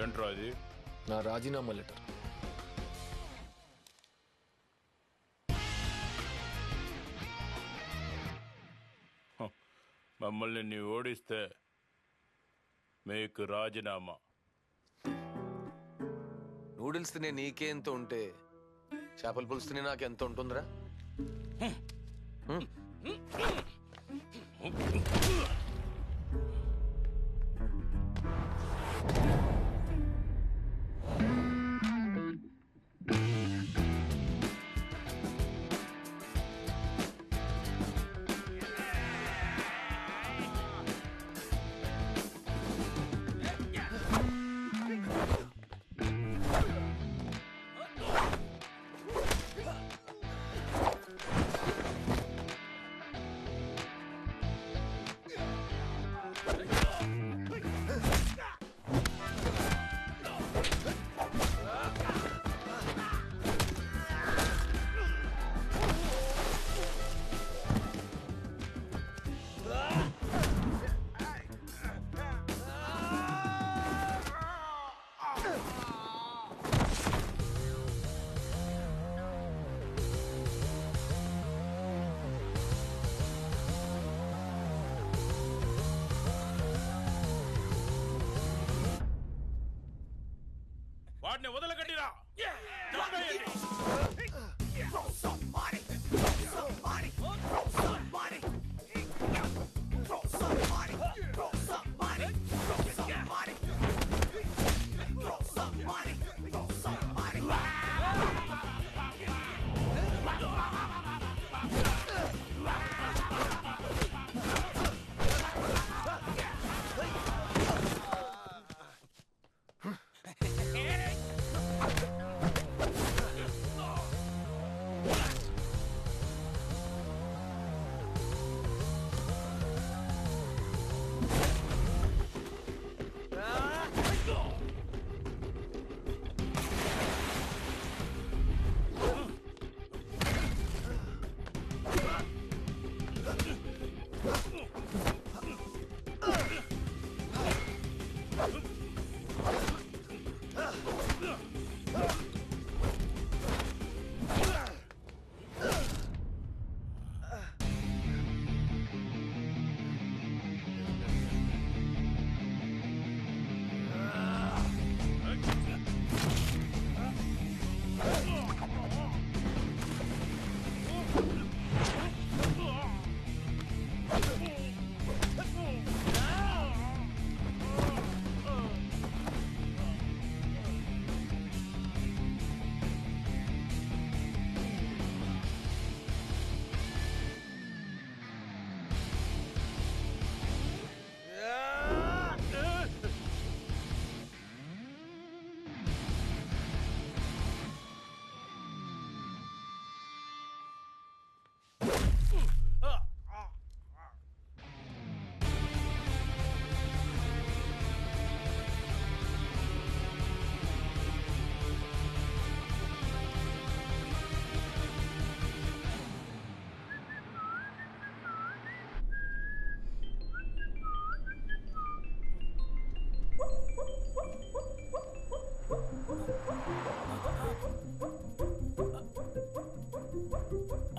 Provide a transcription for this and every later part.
ఏంట్రా అది? నా రాజీనామా లెటర్. మమ్మల్ని నీవు ఓడిస్తే మీకు రాజీనామా. నూడిల్స్ తినే నీకే ఎంత ఉంటే చేపల పులుసు తినే నాకు ఎంత ఉంటుందిరా? వాడిని వదలగట్టిరా.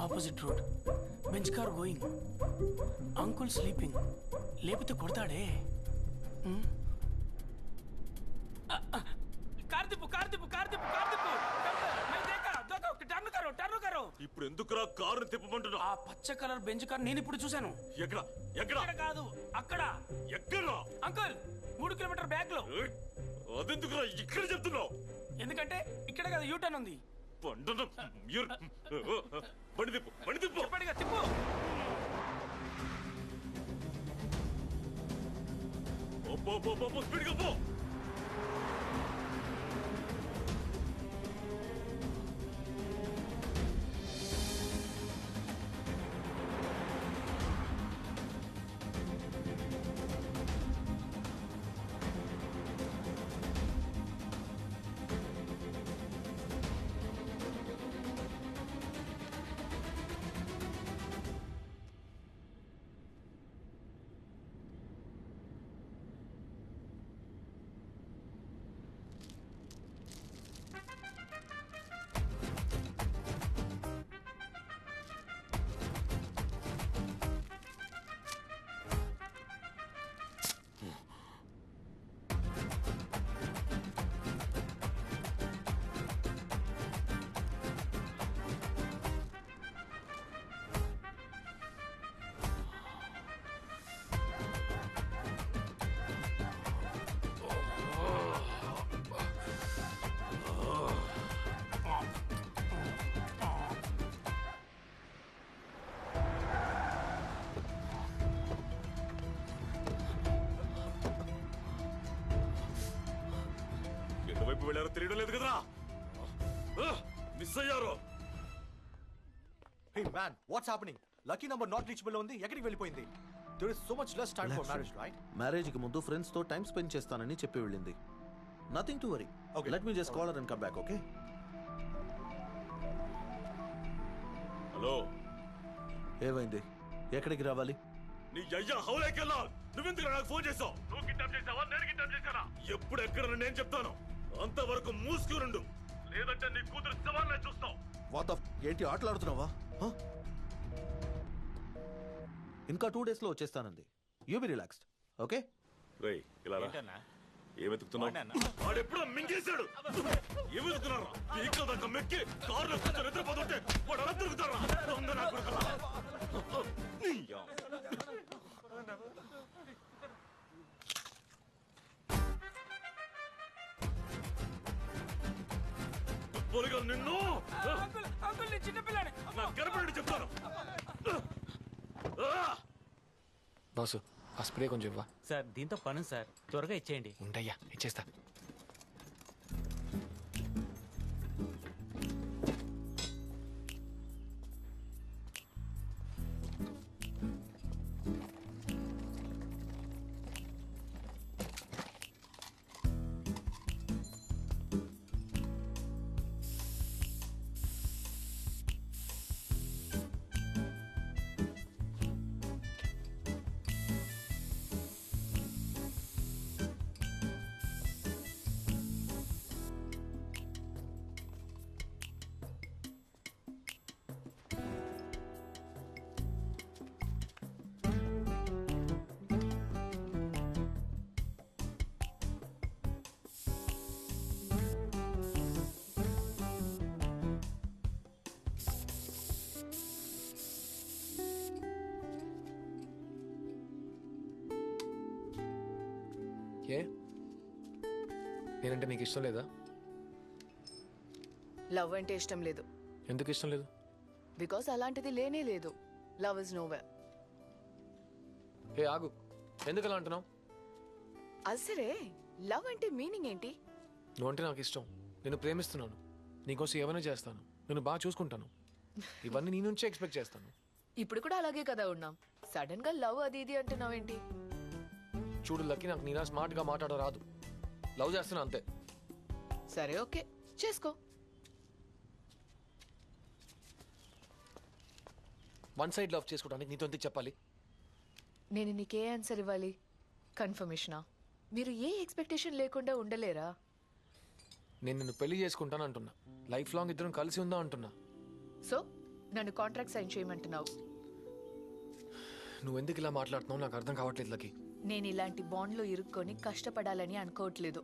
Opposite road, bench car going, uncle sleeping. లేకపోతే కొడతాడే. ఇప్పుడు ఎందుకురా కారు తిప్పమంటున్నా? ఆ పచ్చ కలర్ బెంచ్ కార్ నేను ఇప్పుడు చూశాను. ఎక్కడ ఎక్కడ? కాదు, అక్కడ. ఎక్కడ అంకుల్, 3 కిలోమీటర్ బ్యాక్ లో. అదెందుకురా ఇక్కడ చెప్తున్నావు? ఎందుకంటే ఇక్కడ కదా యూటర్న్ ఉంది. బండి తిప్పు, బండి తిప్పు. చెప్పండిగా తిప్పు. స్పీడ్గా పో. వెళ్ళారో తెలియడం లేదు కదరా మిస్ అయ్యారు. Hey man, what's happening? Lucky number not reachable లో ఉంది. ఎక్కడికి వెళ్ళిపోయింది? There is so much less time for marriage, right? మ్యారేజ్కి ముందు ఫ్రెండ్స్తో టైం స్పెండ్ చేస్తానని చెప్పి వెళ్ళింది. Nothing to worry. Okay. Let me just call her and come back, okay? Hello, ఏమైంది? ఎక్కడికి రావాలి? నీ అయ్యా హౌలేకెళ్ళా. నువ్వెందుకు నాకు ఫోన్ చేసావు? నువ్వు కిడ్నాప్ చేసావా, నేను కిడ్నాప్ చేశానా? ఎప్పుడు ఎక్కడ నేను చెప్తాను. అంతవరకు మూసుకునుండు, లేదంటే నీ కూతురు శవాన్ని చూస్తావు. వాట్ ఆఫ్ ఏంటి ఆటలాడుతున్నావా? Huh? ఇంకా 2 days లో వచ్చేస్తానంది. You be relaxed, okay? రేయ్ ఇలా రా. ఏమెతుకుతున్నావు? వాడెప్పుడో మింగేశాడు. ఏమెతుకున్నారా? పీకల దాకా మెక్కి కారులో కూర్చొని నిద్రపోతుంటే వాడు అలా తిరుగుతారా? దొంగ నా కొడుకురా. పొలిగా నిన్ను అంకుల్ అంకుల్ నేను చిన్నపిల్లని. నా గర్భండి చెప్తాను. బాసు ఆ స్ప్రే కొంచెం ఇవ్వా. సార్ దీంతో పని సార్, త్వరగా ఇచ్చేయండి. ఉంటాయ్యా, ఇచ్చేస్తా. ఏ నేనంటే నీకు ఇష్టం లేదా? లవ్ అంటే ఇష్టం లేదు. ఎందుకు ఇష్టం లేదు? బికాస్ అలాంటిది లేనే లేదు. Love is nowhere. ఏ ఆగు, ఎందుకు అలా అంటున్నావు? అసలే లవ్ అంటే మీనింగ్ ఏంటి? నువ్వు అంటే నాకు ఇష్టం, నేను ప్రేమిస్తున్నాను, నీకోసం ఏమైనా చేస్తాను, నేను బాగా చూసుకుంటాను, ఇవన్నీ నీ నుంచే ఎక్స్పెక్ట్ చేస్తాను. ఇప్పుడు కూడా అలాగే కదా ఉన్నాం. సడన్ గా లవ్ అది ఇది అంటున్నావేంటి? చూడు లక్కీ, నాకు నీలా స్మార్ట్గా మాట్లాడడం రాదు. లవ్ చేస్తున్నా అంతే. సరే ఓకే, చేసుకో. వన్ సైడ్ లవ్ చేసుకోవడానికి నీతో ఎందుకు చెప్పాలి? నేను నీకే ఆన్సర్ ఇవ్వాలి? కన్ఫర్మేషనా? మీరు ఏ ఎక్స్పెక్టేషన్ లేకుండా ఉండలేరా? నేను నిన్ను పెళ్లి చేసుకుంటాను అంటున్నా, లైఫ్ లాంగ్ ఇద్దరం కలిసి ఉందా అంటున్నా. సో నన్ను కాంట్రాక్ట్ సైన్ చేయమంటున్నావు? నువ్వు ఎందుకు ఇలా మాట్లాడుతున్నావు నాకు అర్థం కావట్లేదు లక్కీ. నేను ఇలాంటి బాండ్లో ఇరుక్కొని కష్టపడాలని అనుకోవట్లేదు.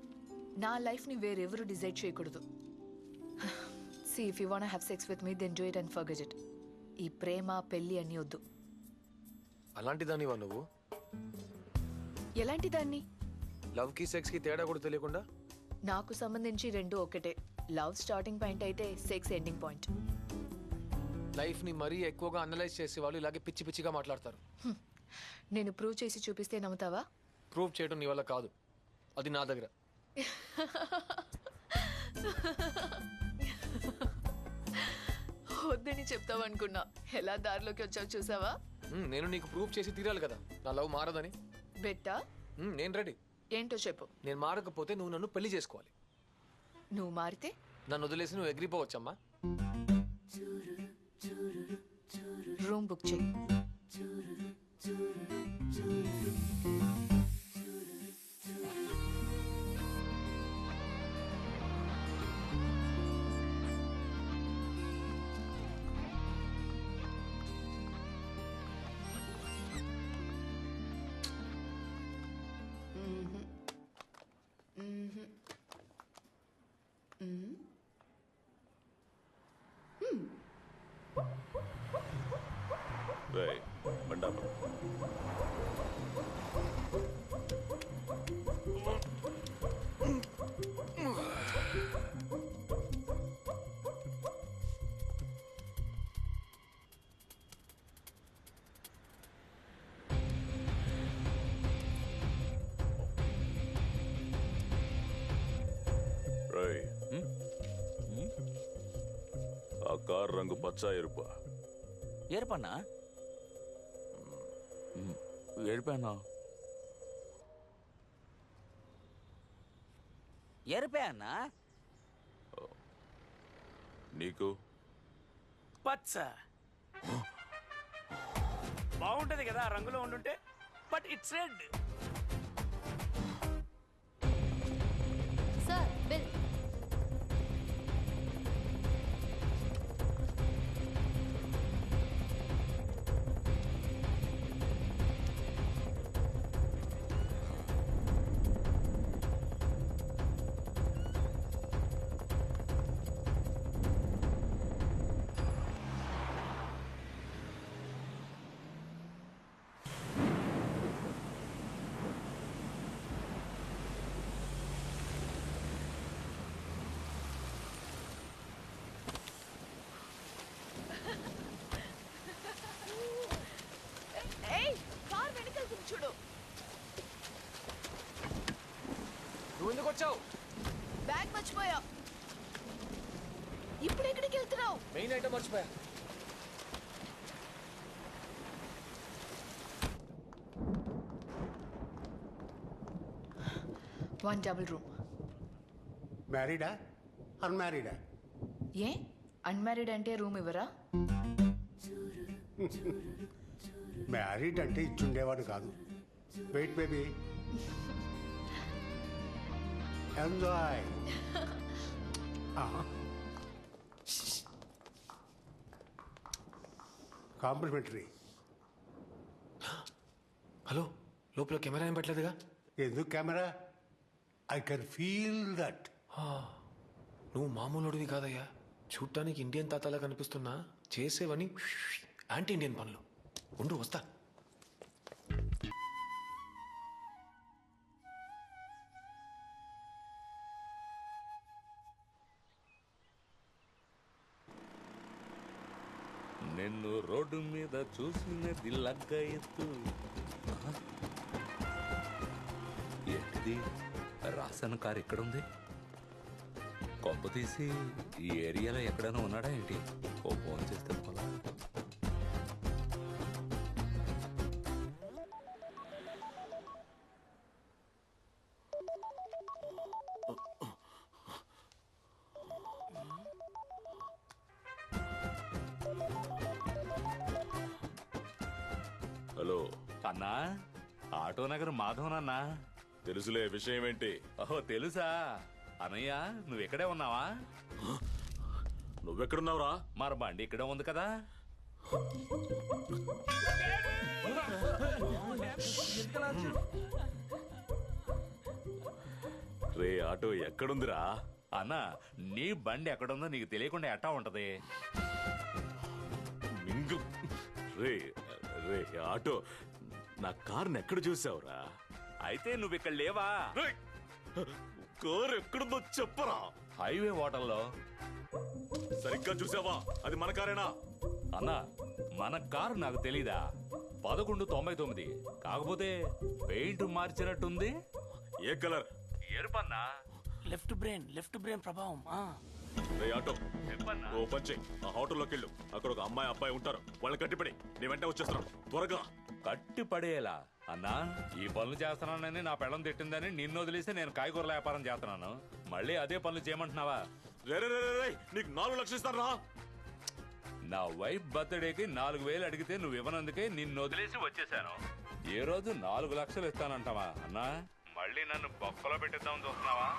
నా లైఫ్ని వేరెవరు డిసైడ్ చేయకూడదు. See, if you wanna have sex with me, then do it and forget it. ఈ ప్రేమ పెళ్లి అని వద్దు. అలాంటి దానివా నువ్వు? ఎలాంటి దాన్ని? లవ్కి సెక్స్కి తేడా కూడా తెలియకుండా? నాకు సంబంధించి రెండు ఒకటే. లవ్ స్టార్టింగ్ పాయింట్ అయితే సెక్స్ ఎండింగ్ పాయింట్. లైఫ్ని మరీ ఎక్కువగా అనలైజ్ చేసే వాళ్ళు ఇలాగే పిచ్చి పిచ్చిగా మాట్లాడతారు. నేను ప్రూవ్ చేసి చూపిస్తే నమ్ముతావా? ప్రూవ్ చేయడం నీ వల్ల కాదు, అది నా దగ్గర. వద్దని చెప్తావు అనుకున్నా. ఎలా దారిలోకి వచ్చావు చూసావా? నేను నీకు ప్రూవ్ చేసి తీరాలి కదా నా లవ్ మారదని. బెట్టా? నేను రెడీ. ఏంటో చెప్పు. నేను మారకపోతే నువ్వు నన్ను పెళ్లి చేసుకోవాలి. నువ్వు మారితే? నన్ను వదిలేసి నువ్వు ఎగిరిపోవచ్చమ్మా. రూమ్ బుక్ చేయి. రేయ్ బండాపు. ఆ కార్ రంగు పచ్చ ఎరుపా? ఏర్పన్నా ఏడిపోయాను ఎరిపే అన్నా నీకు పచ్చ బాగుంటది కదా ఆ రంగులో ఉండుంటే but it's red sir bill ఏయ్ కార్ వెనకాల చూడు. నువ్వు ఎందుకు వచ్చావు? బ్యాగ్ మర్చిపోయా. ఇప్పుడు ఎక్కడికి వెళ్తున్నావు? మెయిన్ ఐటమ్ మర్చిపోయా. One double room. మ్యారీడా అన్మ్యారీడా? ఏ అన్మ్యారీడ్ అంటే రూమ్ ఇవ్వరా? మ్యారీడ్ అంటే ఇచ్చుండేవాడు కాదు. Wait baby, enjoy. Complimentary. Hello, లోపల కెమెరా ఏం పెట్టలేదుగా? ఎందుకు camera? I can feel that. నువ్వు మామూలుడివి కాదయ్యా. చూడటానికి ఇండియన్ తాతలా కనిపిస్తున్నా చేసేవని యాంటీ ఇండియన్ పనులు. ఉండు వస్తా. నిన్ను రోడ్డు మీద చూసినది లగ్గ ఎత్తు. ఏంటిది? రాసన్ కార్ ఎక్కడుంది? కొంప తీసి ఈ ఏరియాలో ఎక్కడైనా ఉన్నాడా ఏంటి? ఓ ఫోన్ చేస్తే పోలా. హలో అన్నా, ఆటో నగర్ మాధవనన్నా. తెలుసులే, విషయం ఏంటి? ఓహో తెలుసా? అనయ్య నువ్వు ఇక్కడే ఉన్నావా? నువ్వెక్కడున్నావురా? మరి బండి ఇక్కడే ఉంది కదా. రే ఆటో ఎక్కడుందిరా? అన్నా, నీ బండి ఎక్కడుందో నీకు తెలియకుండా ఎట్టా ఉంటది? మింగు. రే రే ఆటో, నా కార్ని ఎక్కడ చూసావురా? అయితే నువ్వు ఇక్కడ లేవా? రేయ్! కారు ఎక్కడుందో చెప్పరా? హైవే హోటల్లో. సరిగ్గా చూసావా? అది మన కారేనా? అన్నా, మన కారు నాకు తెలీదా? 1199. కాకపోతే పెయింట్ మార్చినట్టుంది. ఏ కలర్? ఎరుపన్నా. లెఫ్ట్ బ్రెయిన్ ప్రభావం రే ఆటో, ఓ పని చెయ్. ఆ హోటల్లోకి వెళ్ళు. అక్కడ ఒక అమ్మాయి అబ్బాయి ఉంటారు. వాళ్ళని కట్టిపడి నీ వెంట వచ్చేస్తున్నాను. త్వరగా. కట్టి పడేలా? అన్నా, ఈ పనులు చేస్తున్నానని నా పెళ్ళం తిట్టిందని నిన్ను వదిలేసి నేను కాయగూరల వ్యాపారం చేస్తున్నాను. మళ్ళీ అదే పనులు చేయమంటున్నావా? రే రే రే రే, నీకు 4 లక్షలు ఇస్తారా? నా వైఫ్ బర్త్డేకి 4000 అడిగితే నువ్వు ఇవ్వనందుకే నిన్ను వదిలేసి వచ్చేసాను. ఏ రోజు 4 లక్షలు ఇస్తానంటావా? అన్నా, మళ్ళీ నన్ను బొక్కలో పెట్టిద్దామని చూస్తున్నావా?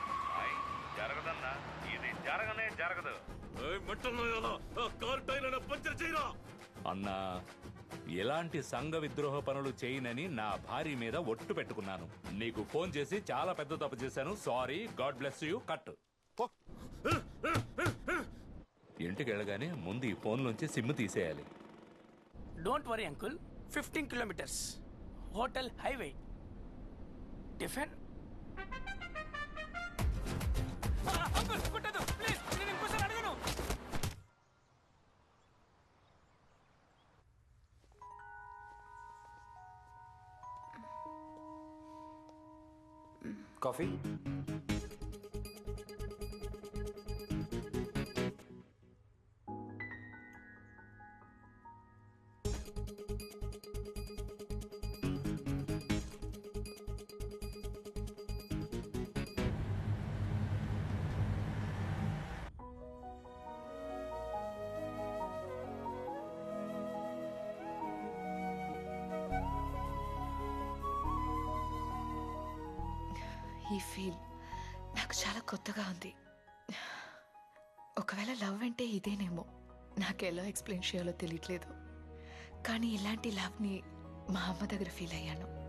జరగదన్నా, ఇది జరగనే జరగదు. అన్నా, ఇలాంటి సంఘ విద్రోహ పనులు చేయనని నా భార్య మీద ఒట్టు పెట్టుకున్నాను. నీకు ఫోన్ చేసి చాలా పెద్ద తప్పు చేశాను. Sorry, god bless you. Cut. ఇంటికి వెళ్ళగానే ముందు ఈ ఫోన్ నుంచి సిమ్ తీసేయాలి. Don't worry uncle. 15 kilometres hotel highway tiffin. Uncle కుట్టదు ప్లీజ్, నేను ఇంకోసారి అడగను. కాఫీ? ఈ ఫీల్ నాకు చాలా కొత్తగా ఉంది. ఒకవేళ లవ్ అంటే ఇదేనేమో, నాకు ఎలా ఎక్స్ప్లెయిన్ చేయాలో తెలియట్లేదు. కానీ ఇలాంటి లవ్ని మా అమ్మ దగ్గర ఫీల్ అయ్యాను.